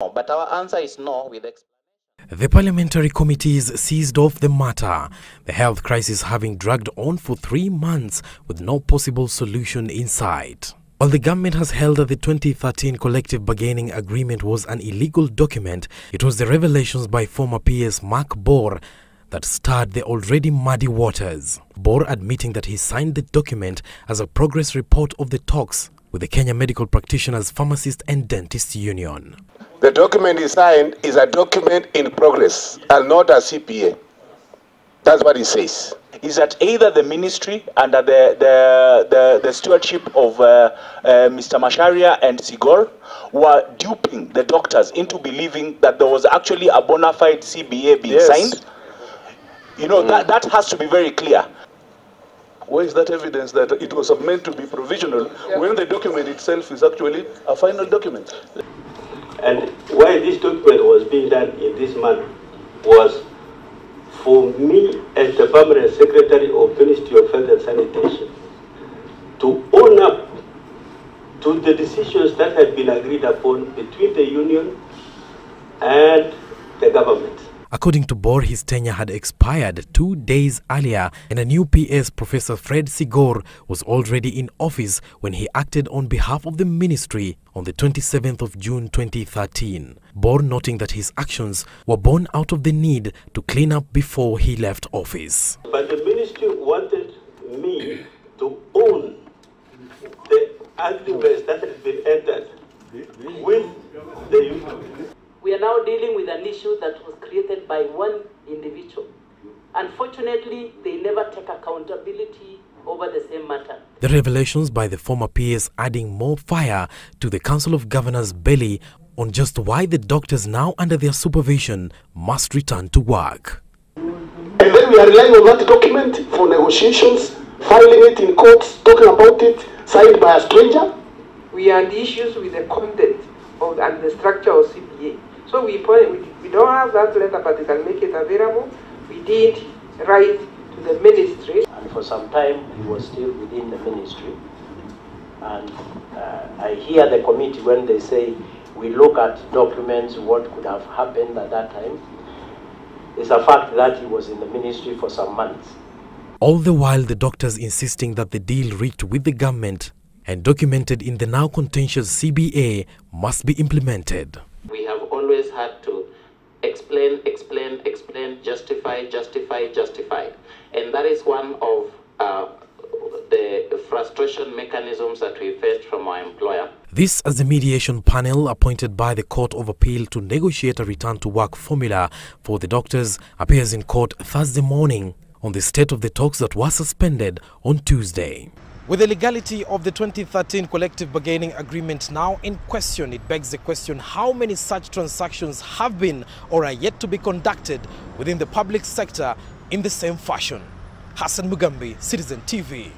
But our answer is no with explanation. The parliamentary committees seized off the matter, the health crisis having dragged on for 3 months with no possible solution in sight. While the government has held that the 2013 collective bargaining agreement was an illegal document, it was the revelations by former PS Bor that stirred the already muddy waters. Bor admitting that he signed the document as a progress report of the talks with the Kenya Medical Practitioners, Pharmacists and Dentists Union. The document he signed is a document in progress and not a CPA. That's what he says. Is that either the ministry under the stewardship of Mr. Macharia and Sigor were duping the doctors into believing that there was actually a bona fide CBA being signed? You know, that has to be very clear. Where is that evidence that it was meant to be provisional when the document itself is actually a final document? And why this document was being done in this manner was for me as the permanent secretary of Ministry of Health and Sanitation to own up to the decisions that had been agreed upon between the union and the government. According to Bor, his tenure had expired 2 days earlier and a new PS, Professor Fred Sigor, was already in office when he acted on behalf of the ministry on the 27th of June 2013. Bor noting that his actions were born out of the need to clean up before he left office. But the ministry wanted me to own the agreements that had been entered with the union. We are now dealing with an issue that was created by one individual. Unfortunately, they never take accountability over the same matter. The revelations by the former PS adding more fire to the Council of Governors' belly on just why the doctors now under their supervision must return to work. And then we are relying on that document for negotiations, filing it in courts, talking about it, signed by a stranger. We had issues with the content of and the structure of CBA. So we don't have that letter, but we can make it available. We did write to the ministry. And for some time, he was still within the ministry. And I hear the committee when they say, we look at documents, what could have happened at that time. It's a fact that he was in the ministry for some months. All the while, the doctors insisting that the deal reached with the government and documented in the now contentious CBA must be implemented. We have always had to explain, justify. And that is one of the frustration mechanisms that we faced from our employer. This as the mediation panel appointed by the Court of Appeal to negotiate a return to work formula for the doctors appears in court Thursday morning on the state of the talks that were suspended on Tuesday. With the legality of the 2013 collective bargaining agreement now in question, it begs the question how many such transactions have been or are yet to be conducted within the public sector in the same fashion. Hassan Mugambi, Citizen TV.